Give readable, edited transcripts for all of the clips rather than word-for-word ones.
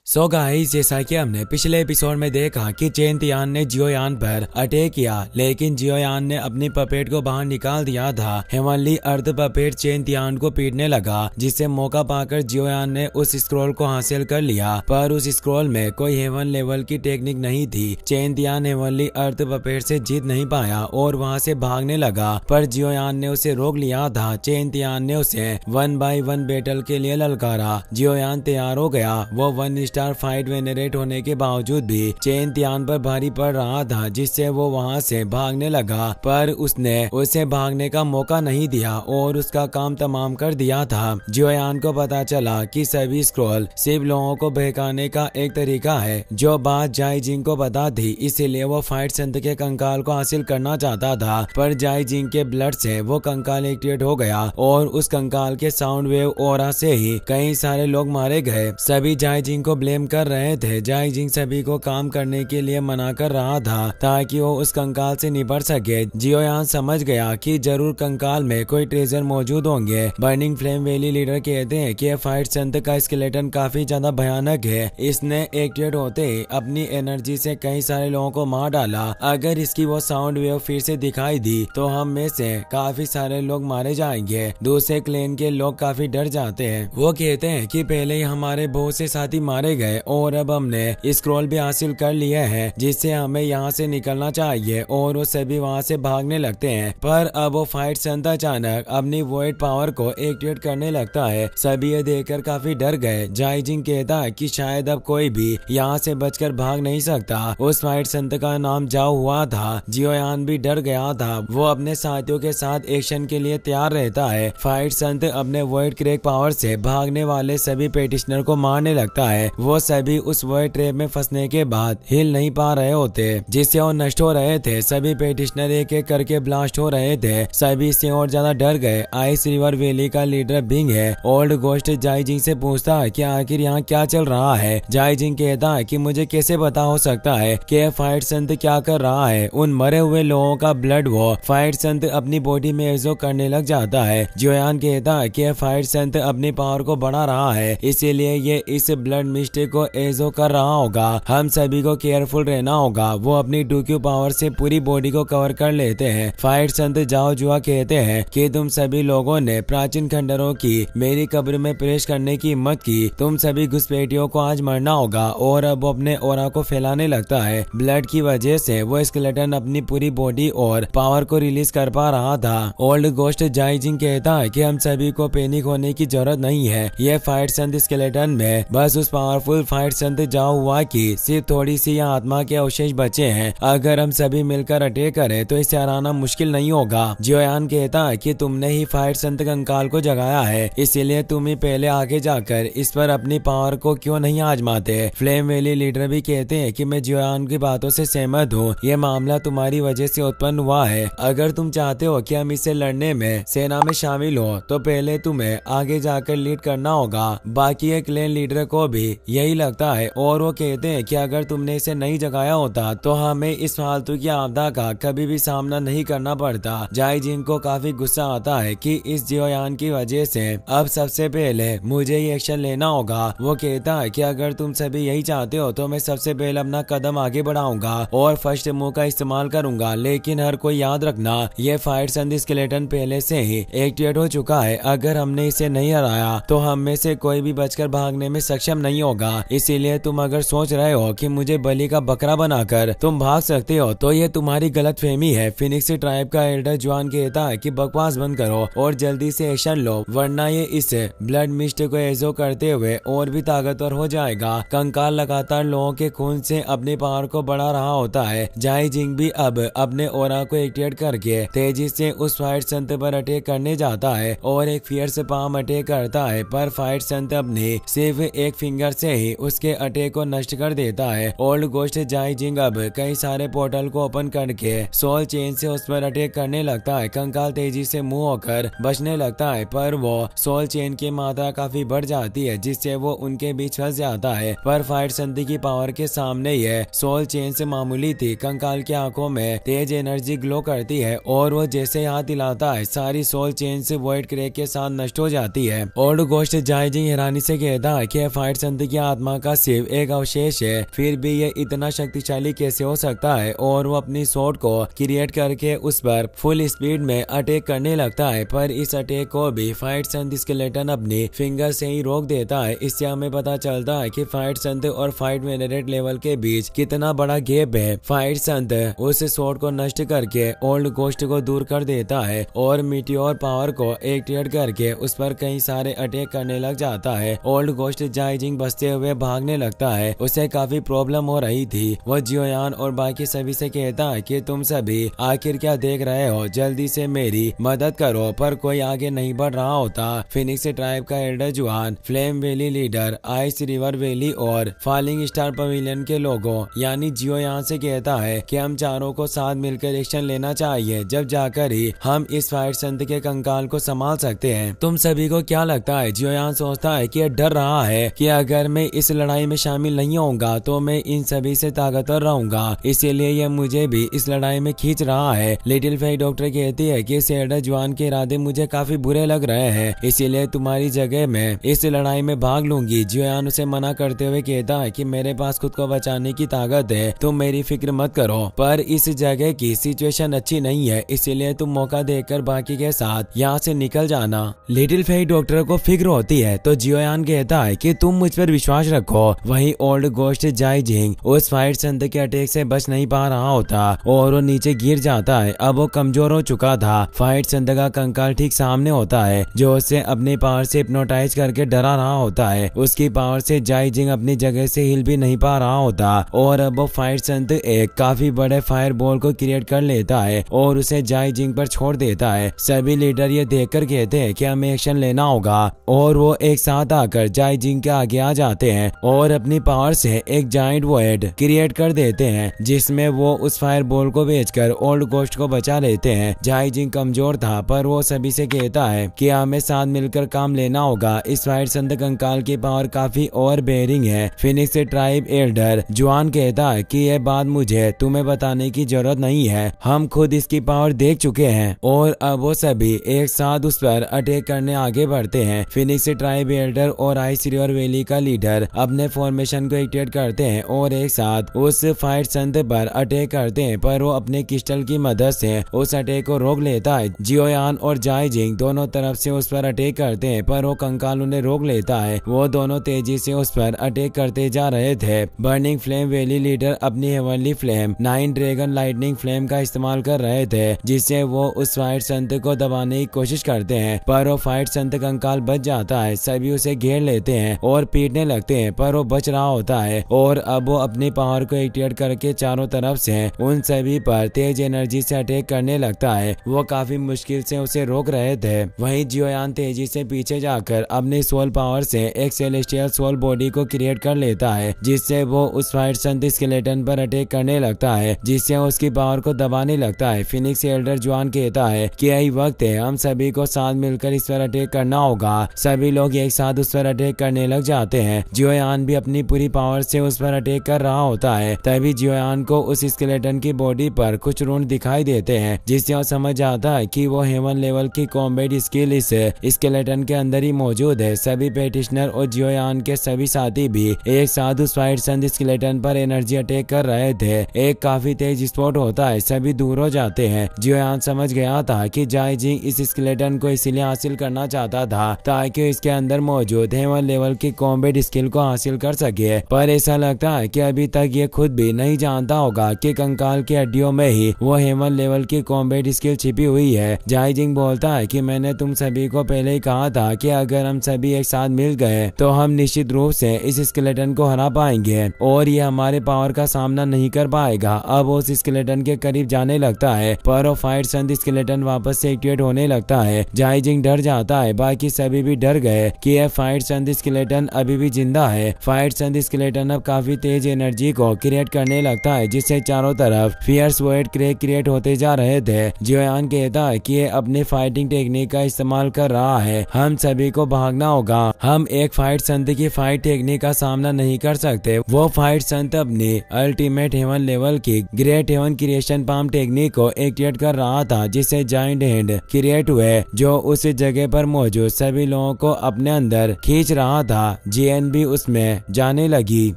So guys, जैसा कि हमने पिछले एपिसोड में देखा कि चेन तियान ने जियोयान पर अटैक किया, लेकिन जियोयान ने अपनी पपेट को बाहर निकाल दिया था। हेवनली अर्थ पपेट चेन तियान को पीटने लगा, जिससे मौका पाकर जियोयान ने उस स्क्रॉल को हासिल कर लिया। पर उस स्क्रॉल में कोई हेवन लेवल की टेक्निक नहीं थी। चेन तियान हेवनली अर्थ पपेट से जीत नहीं पाया और वहां से भागने लगा, पर जियोयान ने उसे रोक लिया था। चेन तियान ने उसे 1 by 1 बैटल के लिए ललकारा। जियोयान तैयार हो गया। वो 1 स्टार फाइट वेनरेट होने के बावजूद भी चेन तियान पर भारी पड़ रहा था, जिससे वो वहां से भागने लगा, पर उसने उसे भागने का मौका नहीं दिया और उसका काम तमाम कर दिया था। जियोयान को पता चला कि सभी स्क्रॉल सिर्फ लोगों को बहकाने का एक तरीका है, जो बात जाई जिंग को पता थी। इसीलिए वो फाइट संत के कंकाल को हासिल करना चाहता था, पर जाई जिंग के ब्लड से वो कंकाल एक्टिवेट हो गया और उस कंकाल के साउंड वेव ऑरा से ही कई सारे लोग मारे गए। सभी जाई जिंग को ब्लेम कर रहे थे। जाई जिंग सभी को काम करने के लिए मना कर रहा था ताकि वो उस कंकाल से निपट सके। जियोयान समझ गया कि जरूर कंकाल में कोई ट्रेजर मौजूद होंगे। बर्निंग फ्लेम वैली लीडर कहते हैं कि फाइट संत का स्केलेटन काफी ज्यादा भयानक है। इसने एक्टिवेट होते ही अपनी एनर्जी से कई सारे लोगों को मार डाला। अगर इसकी वो साउंड वेव फिर से दिखाई दी तो हम में से काफी सारे लोग मारे जाएंगे। दूसरे क्लेन के लोग काफी डर जाते हैं। वो कहते हैं कि पहले ही हमारे बहुत से साथी मारे गए और अब हमने स्क्रॉल भी हासिल कर लिया है, जिससे हमें यहाँ से निकलना चाहिए। और वो सभी वहाँ से भागने लगते हैं, पर अब वो फाइट संत अचानक अपनी वॉइड पावर को एक्टिवेट करने लगता है। सभी ये देखकर काफी डर गए। जाई जिंग कहता है कि शायद अब कोई भी यहाँ से बचकर भाग नहीं सकता। उस फाइट संत का नाम जाओ हुआ था। जियोयान भी डर गया था। वो अपने साथियों के साथ एक्शन के लिए तैयार रहता है। फाइट संत अपने वॉइड क्रैक पावर से भागने वाले सभी पेटिशनर को मारने लगता है। वो सभी उस वॉइड ट्रैप में फंसने के बाद हिल नहीं पा रहे होते, जिससे वो नष्ट हो रहे थे। सभी पेटिशनर एक एक करके ब्लास्ट हो रहे थे। सभी से और ज्यादा डर गए। आइस रिवर वैली का लीडर बिंग है। ओल्ड गोस्ट जाई जिंग से पूछता है कि आखिर यहाँ क्या चल रहा है। जाई जिंग कहता है कि मुझे कैसे पता हो सकता है कि फाइट संत क्या कर रहा है। उन मरे हुए लोगों का ब्लड वो फाइट संत अपनी बॉडी में एब्जॉर्ब करने लग जाता है। जियोयान कहता है कि फाइट संत अपनी पावर को बढ़ा रहा है, इसीलिए ये इस ब्लड मिस्टेक को एजो कर रहा होगा। हम सभी को केयरफुल रहना होगा। वो अपनी डूक्यू पावर से पूरी बॉडी को कवर कर लेते हैं। फाइट संत जाओ जुआ कहते हैं कि तुम सभी लोगों ने प्राचीन खंडरों की मेरी कब्र में प्रवेश करने की हिम्मत की। तुम सभी घुसपैठियों को आज मरना होगा। और अब वो अपने ऑरा को फैलाने लगता है। ब्लड की वजह से वो स्केलेटन अपनी पूरी बॉडी और पावर को रिलीज कर पा रहा था। ओल्ड गोस्ट जाई जिंग कहता है कि हम सभी को पैनिक होने की जरूरत नहीं है। ये फाइट संत स्केलेटन में बस उस पावरफुल फाइट संत जाओ हुआ कि सिर्फ थोड़ी सी आत्मा के अवशेष बचे हैं। अगर हम सभी मिलकर अटैक करें तो इसे हराना मुश्किल नहीं होगा। जियोयान कहता है कि तुमने ही फाइट संत कंकाल को जगाया है, इसीलिए तुम ही पहले आगे जाकर इस पर अपनी पावर को क्यों नहीं आजमाते। फ्लेम वैली लीडर भी कहते हैं कि मैं जियोयान की बातों से सहमत हूँ। ये मामला तुम्हारी वजह से उत्पन्न हुआ है। अगर तुम चाहते हो कि हम इससे लड़ने में सेना में शामिल हो तो पहले तुम्हें आगे जाकर लीड करना होगा। बाकी एक क्लेन लीडर को भी यही लगता है और वो कहते हैं कि अगर तुमने इसे नहीं जगाया होता तो हमें इस फालतू की आपदा का कभी भी सामना नहीं करना पड़ता। जाई जिंग को काफी गुस्सा आता है कि इस जियोयान की वजह से अब सबसे पहले मुझे ही एक्शन लेना होगा। वो कहता है कि अगर तुम सभी यही चाहते हो तो मैं सबसे पहले अपना कदम आगे बढ़ाऊंगा और फर्स्ट मूव का इस्तेमाल करूंगा। लेकिन हर कोई याद रखना, ये फाइट संत स्केलेटन पहले से ही एक्टिवेट हो चुका है। अगर हमने इसे नहीं हराया तो हम में से कोई भी बचकर भागने में सक्षम नहीं होगा। इसीलिए तुम अगर सोच रहे हो कि मुझे बलि का बकरा बनाकर तुम भाग सकते हो तो ये तुम्हारी गलतफहमी है। फिनिक्स ट्राइब का एल्डर जुआन कहता है कि बकवास बंद करो और जल्दी से एक्शन लो, वरना ये इस ब्लड मिस्ट को एजो करते हुए और भी ताकतवर हो जाएगा। कंकाल लगातार लोगों के खून से अपनी पावर को बढ़ा रहा होता है। जाई जिंग भी अब अपने ऑरा को एक्टिवेट करके तेजी से उस फाइट संत पर अटैक करने जाता है और एक फियर्स पाम अटैक करता है, पर फाइट संत अपनी सिर्फ एक फिंगर से ही उसके अटैक को नष्ट कर देता है। ओल्ड गोस्ट जाई जिंग अब कई सारे पोर्टल को ओपन करके सोल चेन से उस पर अटैक करने लगता है। कंकाल तेजी से मूव होकर बचने लगता है, पर वो सोल चेन की मात्रा काफी बढ़ जाती है, जिससे वो उनके बीच फंस जाता है। पर फाइट संत की पावर के सामने ये सोल चेन से मामूली थी। कंकाल की आंखों में तेज एनर्जी ग्लो करती है और वो जैसे हाथ हिलाता है सारी सोल चेन से वॉइड क्रैक के साथ नष्ट हो जाती है। ओल्ड गोस्ट जाई जिंग हैरानी से कहता है कि फाइट संत की की आत्मा का सिर्फ एक अवशेष है, फिर भी ये इतना शक्तिशाली कैसे हो सकता है। और वो अपनी स्वॉर्ड को क्रिएट करके उस पर फुल स्पीड में अटैक करने लगता है, पर इस अटैक को भी फाइट संत स्केलेटन अपनी फिंगर से ही रोक देता है। इससे हमें पता चलता है कि फाइट संत और फाइट वेनरेट लेवल के बीच कितना बड़ा गैप है। फाइट संत उस स्वॉर्ड को नष्ट करके ओल्ड घोस्ट को दूर कर देता है और मीटियोर पावर को एक्टिवेट करके उस पर कई सारे अटैक करने लग जाता है। ओल्ड घोस्ट जाइजिंग बचते हुए भागने लगता है, उसे काफी प्रॉब्लम हो रही थी। वो जियोयान और बाकी सभी से कहता है कि तुम सभी आखिर क्या देख रहे हो, जल्दी से मेरी मदद करो, पर कोई आगे नहीं बढ़ रहा होता। फिनिक्स ट्राइब का एल्डर जुआन, flame valley leader, ice river valley और फॉलिंग स्टार पवेलियन के लोगों यानी जियोयान से कहता है कि हम चारों को साथ मिलकर एक्शन लेना चाहिए, जब जाकर ही हम इस फाइट संत के कंकाल को संभाल सकते हैं। तुम सभी को क्या लगता है? जियोयान सोचता है कि डर रहा है कि अगर मैं इस लड़ाई में शामिल नहीं होऊंगा तो मैं इन सभी से ताकतवर रहूंगा, इसीलिए यह मुझे भी इस लड़ाई में खींच रहा है। लिटिल फेई डॉक्टर कहती है कि एल्डर जुआन के इरादे मुझे काफी बुरे लग रहे हैं, इसीलिए तुम्हारी जगह मैं इस लड़ाई में भाग लूंगी। जियोयान उसे मना करते हुए कहता है कि मेरे पास खुद को बचाने की ताकत है, तुम मेरी फिक्र मत करो, पर इस जगह की सिचुएशन अच्छी नहीं है, इसीलिए तुम मौका देकर बाकी के साथ यहाँ से निकल जाना। लिटिल फेई डॉक्टर को फिक्र होती है तो जियोयान कहता है कि तुम मुझ पर विश्वास रखो। वहीं ओल्ड घोस्ट जाइजिंग उस फाइट संत के अटैक से बच नहीं पा रहा होता और वो नीचे गिर जाता है। अब वो कमजोर हो चुका था। फाइट संत का कंकाल ठीक सामने होता है जो उसे अपने पावर से हिप्नोटाइज करके डरा रहा होता है। उसकी पावर से जाइजिंग अपनी जगह से हिल भी नहीं पा रहा होता और अब वो फाइट संत एक काफी बड़े फायर बॉल को क्रिएट कर लेता है और उसे जाइजिंग पर छोड़ देता है। सभी लीडर ये देखकर कहते हैं कि हमें एक्शन लेना होगा और वो एक साथ आकर जाइजिंग के आगे आ जाते हैं और अपनी पावर से एक जाइंट वॉइड क्रिएट कर देते हैं, जिसमें वो उस फायर बॉल को बेचकर ओल्ड घोस्ट को बचा लेते हैं। जाइजिंग कमजोर था पर वो सभी से कहता है कि हमें साथ मिलकर काम लेना होगा। इस फाइट संत कंकाल की पावर काफी और बेरिंग है। फिनिक्स ट्राइब एल्डर जुआन कहता है कि यह बात मुझे तुम्हें बताने की जरूरत नहीं है, हम खुद इसकी पावर देख चुके हैं। और अब वो सभी एक साथ उस पर अटैक करने आगे बढ़ते हैं। फिनिक्स ट्राइब एल्डर और आइस रिवर वैली का लीडर अपने फॉर्मेशन को एक्टिवेट करते हैं और एक साथ उस फाइट संत पर अटैक करते हैं, पर वो अपने क्रिस्टल की मदद से उस अटैक को रोक लेता है। जियोयान और जाइजिंग दोनों तरफ से उस पर अटैक करते हैं, पर वो कंकाल उन्हें रोक लेता है। वो दोनों तेजी से उस पर अटैक करते जा रहे थे। बर्निंग फ्लेम वैली लीडर अपनी heavenly flame 9 dragon lightning flame का इस्तेमाल कर रहे थे, जिससे वो उस फाइट संत को दबाने की कोशिश करते हैं, पर वो फाइट संत कंकाल बच जाता है। सभी उसे घेर लेते हैं और पीटने लगते हैं, पर वो बच रहा होता है और अब वो अपनी पावर को एक्टिवेट करके चारों तरफ से उन सभी पर तेज एनर्जी से अटैक करने लगता है। वो काफी मुश्किल से उसे रोक रहे थे। वहीं जियोयान तेजी से पीछे जाकर अपनी सोल पावर से एक सेलेस्टियल सोल बॉडी को क्रिएट कर लेता है, जिससे वो उस फाइट संत स्केलेटन पर अटैक करने लगता है, जिससे उसकी पावर को दबाने लगता है। फिनिक्स एल्डर जुआन कहता है कि यही वक्त है, हम सभी को साथ मिलकर इस पर अटैक करना होगा। सभी लोग एक साथ उस पर अटैक करने लग जाते हैं। जियोयान भी अपनी पूरी पावर से उस पर अटैक कर रहा होता है। तभी जियोयान को उस स्केलेटन की बॉडी पर कुछ रून दिखाई देते हैं, जिससे वो समझ जाता है कि वो हेवन लेवल की कॉम्बैट स्किल इस स्केलेटन के अंदर ही मौजूद है। सभी पेटिशनर और जियोयान के सभी साथी भी एक साथ उस फाइट संत स्केलेटन पर एनर्जी अटैक कर रहे थे। एक काफी तेज स्पॉट होता है, सभी दूर हो जाते हैं। जियोयान समझ गया था कि जाइजिंग इस स्केलेटन को इसीलिए हासिल करना चाहता था ताकि इसके अंदर मौजूद हेवन लेवल की कॉम्बैट स्किल को हासिल कर सके, पर ऐसा लगता है कि अभी तक ये खुद भी नहीं जानता होगा कि कंकाल की हड्डियों में ही वो हेवन लेवल की कॉम्बैट स्किल छिपी हुई है। जाइजिंग बोलता है कि मैंने तुम सभी को पहले ही कहा था कि अगर हम सभी एक साथ मिल गए तो हम निश्चित रूप से इस स्केलेटन को हरा पाएंगे और ये हमारे पावर का सामना नहीं कर पाएगा। अब उस स्केलेटन के करीब जाने लगता है, पर वो फाइट संत स्केलेटन वापस से एक्टिवेट होने लगता है। जाइजिंग डर जाता है, बाकी सभी भी डर गए कि यह फाइट संत स्केलेटन अभी भी जिंदा है। फाइट संत स्केलेटन अब काफी तेज एनर्जी को क्रिएट करने लगता है, जिससे चारों तरफ फियर्स वॉइड क्रैक क्रिएट होते जा रहे थे। जियोयान कहता है कि ये अपने फाइटिंग टेक्निक का इस्तेमाल कर रहा है, हम सभी को भागना होगा। हम एक फाइट संत की फाइट टेक्निक का सामना नहीं कर सकते। वो फाइट संत अपनी अल्टीमेट हेवन लेवल की great heaven creation palm technique को एक्टिवेट कर रहा था, जिससे जाइंट हैंड क्रिएट हुए जो उस जगह पर मौजूद सभी लोगों को अपने अंदर खींच रहा था। जीएन जियोयान भी उसमें जाने लगी।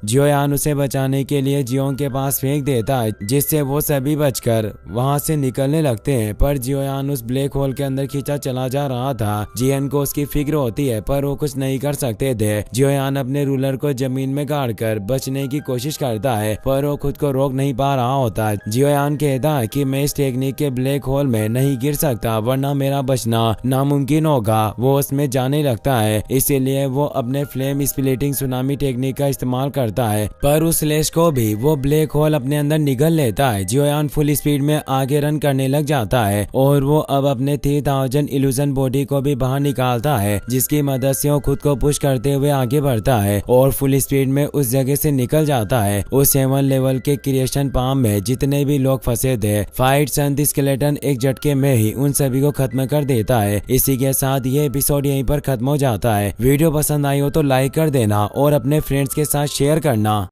जियोयान उसे बचाने के लिए जियोंग के पास फेंक देता है, जिससे वो सभी बचकर वहां से निकलने लगते हैं। पर जियोयान उस ब्लैक होल के अंदर खींचा चला जा रहा था। जियन को उसकी फिक्र होती है, पर वो कुछ नहीं कर सकते थे। जियोयान अपने रूलर को जमीन में गाड़कर बचने की कोशिश करता है, पर वो खुद को रोक नहीं पा रहा होता। जियोयान कहता है कि मैं इस टेक्निक के ब्लैक होल में नहीं गिर सकता, वरना मेरा बचना नामुमकिन होगा। वो उसमें जाने लगता है, इसीलिए वो अपने फ्लेम स्प्लिटिंग सुनामी टेक्निक का इस्तेमाल करता है, पर उस स्लैश को भी वो ब्लैक होल अपने अंदर निगल लेता है। जियोयान फुल स्पीड में आगे रन करने लग जाता है और वो अब अपने 3000 इल्यूजन बॉडी को भी बाहर निकालता है, जिसकी मदद से वो खुद को पुश करते हुए आगे बढ़ता है और फुल स्पीड में उस जगह से निकल जाता है। उस 7 लेवल के क्रिएशन पाम में जितने भी लोग फंसे थे, फाइट सन द स्केलेटन एक झटके में ही उन सभी को खत्म कर देता है। इसी के साथ ये एपिसोड यहीं पर खत्म हो जाता है। वीडियो पसंद आई हो तो लाइक कर देना और अपने फ्रेंड्स के साथ शेयर करना।